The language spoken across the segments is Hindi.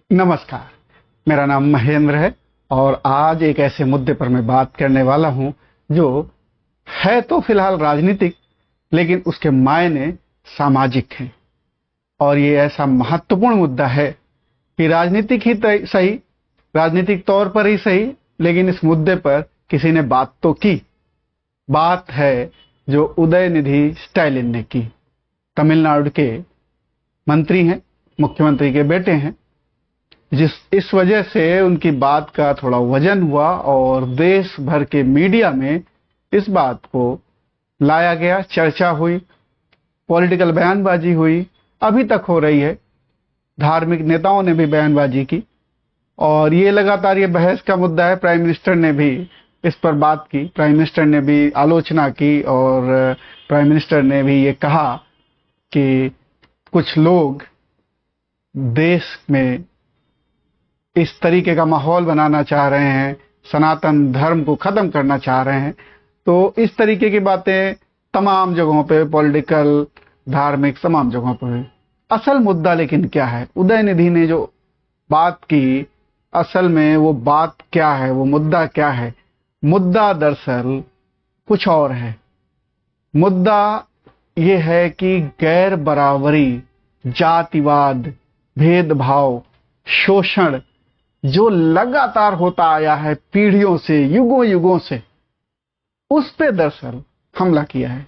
नमस्कार। मेरा नाम महेंद्र है और आज एक ऐसे मुद्दे पर मैं बात करने वाला हूं जो है तो फिलहाल राजनीतिक, लेकिन उसके मायने सामाजिक हैं। और ये ऐसा महत्वपूर्ण मुद्दा है कि राजनीतिक ही सही, राजनीतिक तौर पर ही सही, लेकिन इस मुद्दे पर किसी ने बात तो की। बात है जो उदयनिधि स्टैलिन ने की। तमिलनाडु के मंत्री हैं, मुख्यमंत्री के बेटे हैं। इस वजह से उनकी बात का थोड़ा वजन हुआ और देश भर के मीडिया में इस बात को लाया गया, चर्चा हुई, पॉलिटिकल बयानबाजी हुई, अभी तक हो रही है। धार्मिक नेताओं ने भी बयानबाजी की और ये लगातार ये बहस का मुद्दा है। प्राइम मिनिस्टर ने भी इस पर बात की, प्राइम मिनिस्टर ने भी आलोचना की और प्राइम मिनिस्टर ने भी ये कहा कि कुछ लोग देश में इस तरीके का माहौल बनाना चाह रहे हैं, सनातन धर्म को खत्म करना चाह रहे हैं। तो इस तरीके की बातें तमाम जगहों पे, पॉलिटिकल, धार्मिक, तमाम जगहों पर। असल मुद्दा लेकिन क्या है? उदयनिधि ने जो बात की, असल में वो बात क्या है, वो मुद्दा क्या है? मुद्दा दरअसल कुछ और है। मुद्दा ये है कि गैर बराबरी, जातिवाद, भेदभाव, शोषण जो लगातार होता आया है पीढ़ियों से, युगों युगों से, उस पे दरअसल हमला किया है।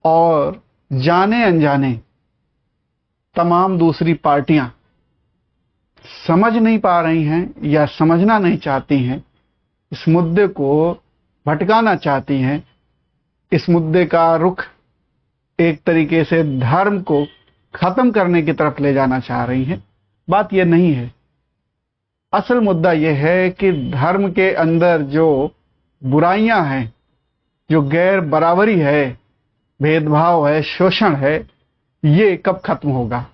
और जाने अनजाने तमाम दूसरी पार्टियां समझ नहीं पा रही हैं या समझना नहीं चाहती हैं, इस मुद्दे को भटकाना चाहती हैं। इस मुद्दे का रुख एक तरीके से धर्म को खत्म करने की तरफ ले जाना चाह रही हैं। बात यह नहीं है। असल मुद्दा यह है कि धर्म के अंदर जो बुराइयां हैं, जो गैर बराबरी है, भेदभाव है, शोषण है, ये कब खत्म होगा?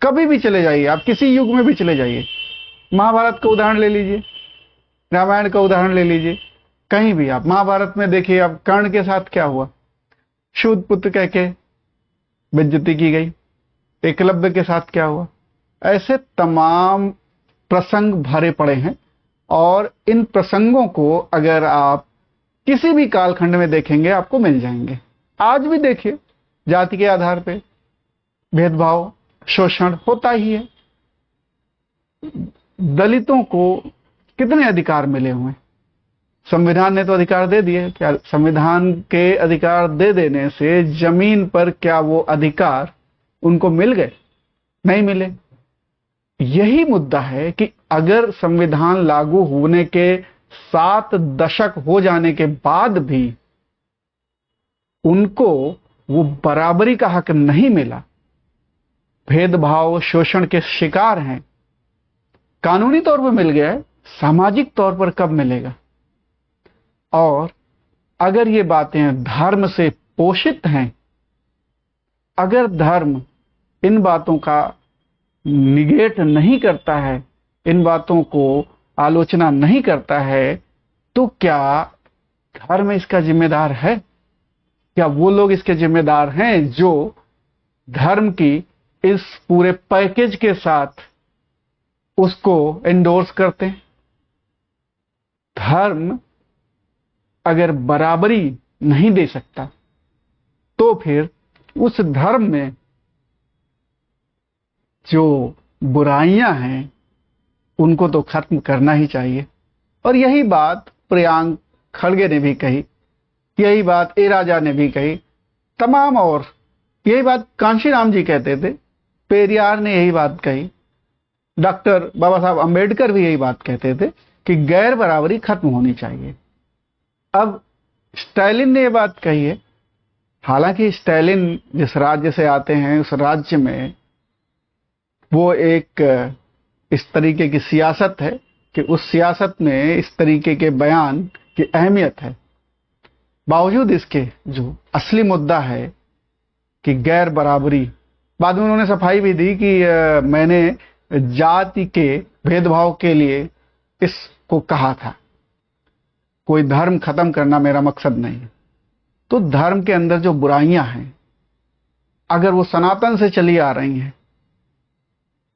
कभी भी चले जाइए, आप किसी युग में भी चले जाइए, महाभारत का उदाहरण ले लीजिए, रामायण का उदाहरण ले लीजिए, कहीं भी आप महाभारत में देखिए, अब कर्ण के साथ क्या हुआ? शूद्र पुत्र कह के बेइज्जती की गई। एकलव्य के साथ क्या हुआ? ऐसे तमाम प्रसंग भरे पड़े हैं और इन प्रसंगों को अगर आप किसी भी कालखंड में देखेंगे आपको मिल जाएंगे। आज भी देखिए, जाति के आधार पे भेदभाव, शोषण होता ही है। दलितों को कितने अधिकार मिले हुए हैं? संविधान ने तो अधिकार दे दिए। क्या संविधान के अधिकार दे देने से जमीन पर क्या वो अधिकार उनको मिल गए? नहीं मिले। यही मुद्दा है कि अगर संविधान लागू होने के 7 दशक हो जाने के बाद भी उनको वो बराबरी का हक नहीं मिला, भेदभाव, शोषण के शिकार हैं। कानूनी तौर पर मिल गया है, सामाजिक तौर पर कब मिलेगा? और अगर ये बातें धर्म से पोषित हैं, अगर धर्म इन बातों का निगेट नहीं करता है, इन बातों को आलोचना नहीं करता है, तो क्या धर्म इसका जिम्मेदार है? क्या वो लोग इसके जिम्मेदार हैं जो धर्म की इस पूरे पैकेज के साथ उसको एंडोर्स करते हैं? धर्म अगर बराबरी नहीं दे सकता तो फिर उस धर्म में जो बुराइयां हैं उनको तो खत्म करना ही चाहिए। और यही बात प्रियांक खड़गे ने भी कही, यही बात ए राजा ने भी कही, तमाम, और यही बात कांशीराम जी कहते थे, पेरियार ने यही बात कही, डॉक्टर बाबा साहब अंबेडकर भी यही बात कहते थे कि गैर बराबरी खत्म होनी चाहिए। अब स्टैलिन ने यह बात कही है। हालांकि स्टैलिन जिस राज्य से आते हैं, उस राज्य में वो एक इस तरीके की सियासत है कि उस सियासत में इस तरीके के बयान की अहमियत है। बावजूद इसके जो असली मुद्दा है कि गैर बराबरी, बाद में उन्होंने सफाई भी दी कि मैंने जाति के भेदभाव के लिए इसको कहा था, कोई धर्म खत्म करना मेरा मकसद नहीं है। तो धर्म के अंदर जो बुराइयां हैं, अगर वो सनातन से चली आ रही हैं,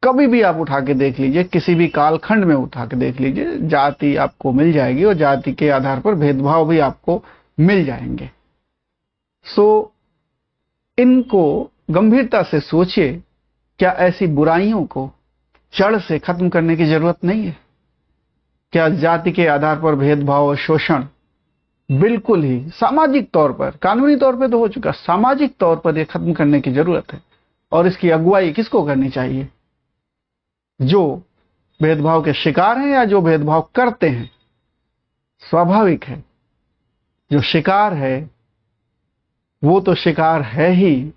कभी भी आप उठा के देख लीजिए, किसी भी कालखंड में उठा के देख लीजिए, जाति आपको मिल जाएगी और जाति के आधार पर भेदभाव भी आपको मिल जाएंगे। सो इनको गंभीरता से सोचिए, क्या ऐसी बुराइयों को जड़ से खत्म करने की जरूरत नहीं है? क्या जाति के आधार पर भेदभाव और शोषण बिल्कुल ही सामाजिक तौर पर, कानूनी तौर पर तो हो चुका, सामाजिक तौर पर यह खत्म करने की जरूरत है। और इसकी अगुवाई किसको करनी चाहिए? जो भेदभाव के शिकार हैं या जो भेदभाव करते हैं? स्वाभाविक है, जो शिकार है वो तो शिकार है ही,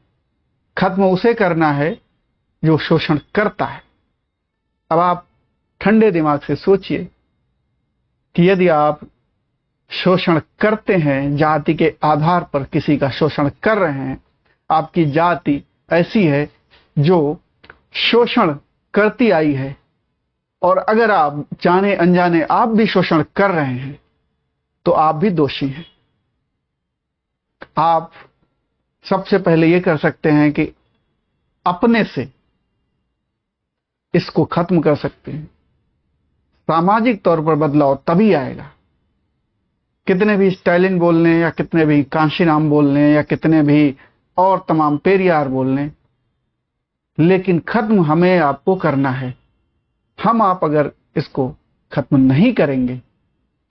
खत्म उसे करना है जो शोषण करता है। अब आप ठंडे दिमाग से सोचिए कि यदि आप शोषण करते हैं, जाति के आधार पर किसी का शोषण कर रहे हैं, आपकी जाति ऐसी है जो शोषण करती आई है, और अगर आप जाने अनजाने आप भी शोषण कर रहे हैं तो आप भी दोषी हैं। आप सबसे पहले ये कर सकते हैं कि अपने से इसको खत्म कर सकते हैं। सामाजिक तौर पर बदलाव तभी आएगा। कितने भी स्टालिन बोल लें या कितने भी कांशीराम बोल लें या कितने भी और तमाम पेरियार बोल लें, लेकिन खत्म हमें आपको करना है। हम आप अगर इसको खत्म नहीं करेंगे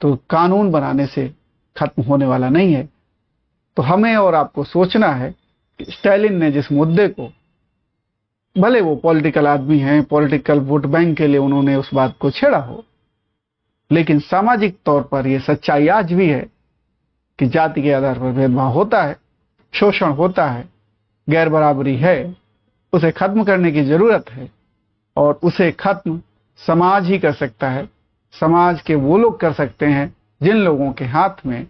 तो कानून बनाने से खत्म होने वाला नहीं है। तो हमें और आपको सोचना है कि स्टालिन ने जिस मुद्दे को, भले वो पॉलिटिकल आदमी हैं, पॉलिटिकल वोट बैंक के लिए उन्होंने उस बात को छेड़ा हो, लेकिन सामाजिक तौर पर यह सच्चाई आज भी है कि जाति के आधार पर भेदभाव होता है, शोषण होता है, गैर बराबरी है, उसे खत्म करने की जरूरत है। और उसे खत्म समाज ही कर सकता है। समाज के वो लोग कर सकते हैं जिन लोगों के हाथ में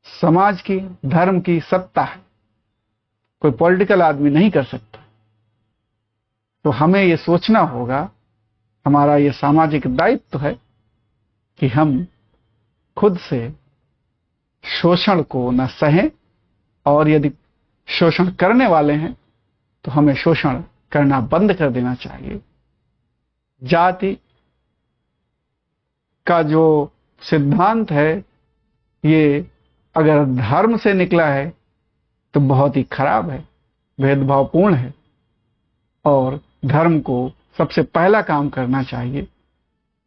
समाज की, धर्म की सत्ता है। कोई पॉलिटिकल आदमी नहीं कर सकता। तो हमें ये सोचना होगा, हमारा ये सामाजिक दायित्व है कि हम खुद से शोषण को न सहें, और यदि शोषण करने वाले हैं तो हमें शोषण करना बंद कर देना चाहिए। जाति का जो सिद्धांत है, ये अगर धर्म से निकला है तो बहुत ही खराब है, भेदभावपूर्ण है। और धर्म को सबसे पहला काम करना चाहिए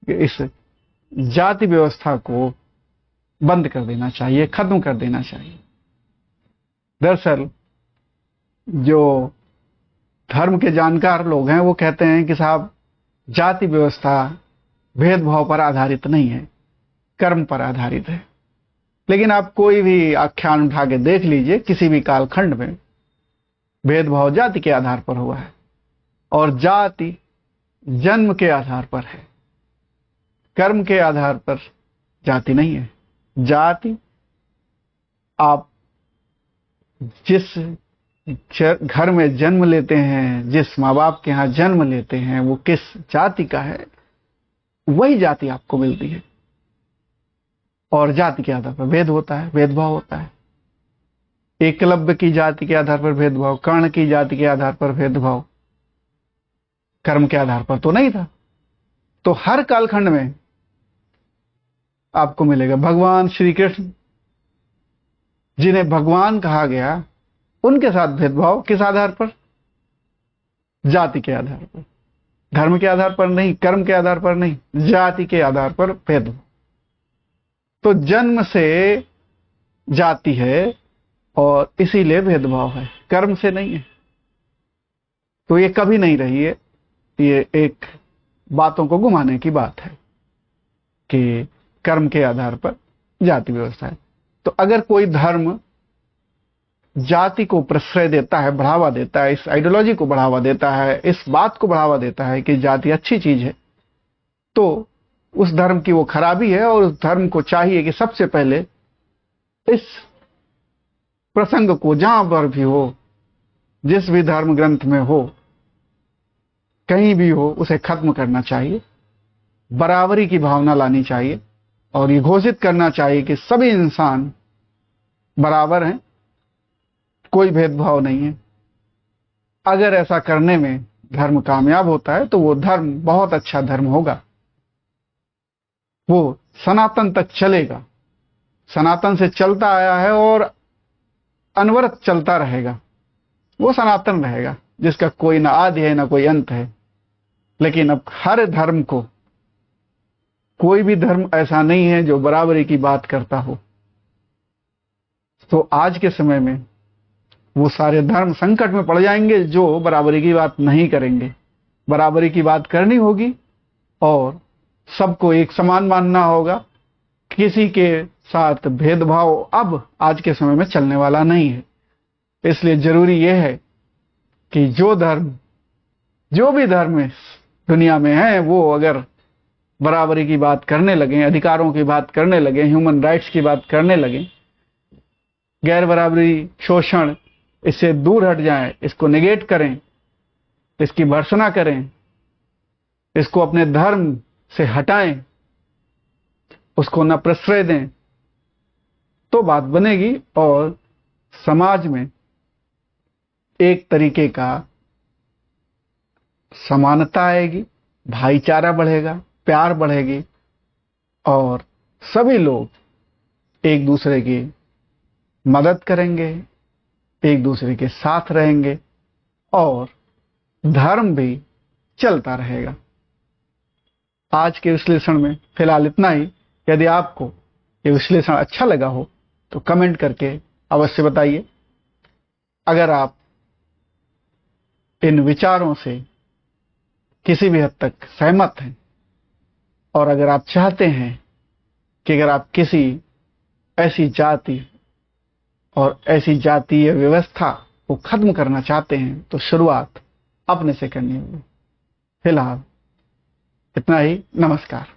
कि इस जाति व्यवस्था को बंद कर देना चाहिए, खत्म कर देना चाहिए। दरअसल जो धर्म के जानकार लोग हैं वो कहते हैं कि साहब, जाति व्यवस्था भेदभाव पर आधारित नहीं है, कर्म पर आधारित है। लेकिन आप कोई भी आख्यान उठा के देख लीजिए, किसी भी कालखंड में भेदभाव जाति के आधार पर हुआ है, और जाति जन्म के आधार पर है, कर्म के आधार पर जाति नहीं है। जाति आप जिस घर में जन्म लेते हैं, जिस माँ बाप के यहाँ जन्म लेते हैं, वो किस जाति का है, वही जाति आपको मिलती है। और जाति के आधार पर भेद होता है, भेदभाव होता है। एकलव्य की जाति के आधार पर भेदभाव, कर्ण की जाति के आधार पर भेदभाव, कर्म के आधार पर तो नहीं था। तो हर कालखंड में आपको मिलेगा। भगवान श्री कृष्ण, जिन्हें भगवान कहा गया, उनके साथ भेदभाव किस आधार पर? जाति के आधार पर, धर्म के आधार पर नहीं, कर्म के आधार पर नहीं, जाति के आधार पर भेदभाव। तो जन्म से जाति है और इसीलिए भेदभाव है, कर्म से नहीं है। तो ये कभी नहीं रही है, ये एक बातों को घुमाने की बात है कि कर्म के आधार पर जाति व्यवस्था है। तो अगर कोई धर्म जाति को प्रश्रय देता है, बढ़ावा देता है, इस आइडियोलॉजी को बढ़ावा देता है, इस बात को बढ़ावा देता है कि जाति अच्छी चीज है, तो उस धर्म की वो खराबी है। और उस धर्म को चाहिए कि सबसे पहले इस प्रसंग को, जहां पर भी हो, जिस भी धर्म ग्रंथ में हो, कहीं भी हो, उसे खत्म करना चाहिए। बराबरी की भावना लानी चाहिए और ये घोषित करना चाहिए कि सभी इंसान बराबर हैं, कोई भेदभाव नहीं है। अगर ऐसा करने में धर्म कामयाब होता है तो वो धर्म बहुत अच्छा धर्म होगा, वो सनातन तक चलेगा, सनातन से चलता आया है और अनवरत चलता रहेगा, वो सनातन रहेगा जिसका कोई ना आदि है ना कोई अंत है। लेकिन अब हर धर्म को, कोई भी धर्म ऐसा नहीं है जो बराबरी की बात करता हो। तो आज के समय में वो सारे धर्म संकट में पड़ जाएंगे जो बराबरी की बात नहीं करेंगे। बराबरी की बात करनी होगी और सबको एक समान मानना होगा। किसी के साथ भेदभाव अब आज के समय में चलने वाला नहीं है। इसलिए जरूरी यह है कि जो भी धर्म इस दुनिया में है, वो अगर बराबरी की बात करने लगे, अधिकारों की बात करने लगे, ह्यूमन राइट्स की बात करने लगे, गैर बराबरी, शोषण, इससे दूर हट जाएं, इसको नेगेट करें, इसकी भर्त्सना करें, इसको अपने धर्म से हटाएं, उसको न प्रश्रय दें, तो बात बनेगी और समाज में एक तरीके का समानता आएगी, भाईचारा बढ़ेगा, प्यार बढ़ेगी और सभी लोग एक दूसरे की मदद करेंगे, एक दूसरे के साथ रहेंगे और धर्म भी चलता रहेगा। आज के विश्लेषण में फिलहाल इतना ही। यदि आपको ये विश्लेषण अच्छा लगा हो तो कमेंट करके अवश्य बताइए। अगर आप इन विचारों से किसी भी हद तक सहमत हैं और अगर आप चाहते हैं कि अगर आप किसी ऐसी जाति और ऐसी जातीय व्यवस्था को खत्म करना चाहते हैं तो शुरुआत अपने से करनी होगी। फिलहाल इतना ही। नमस्कार।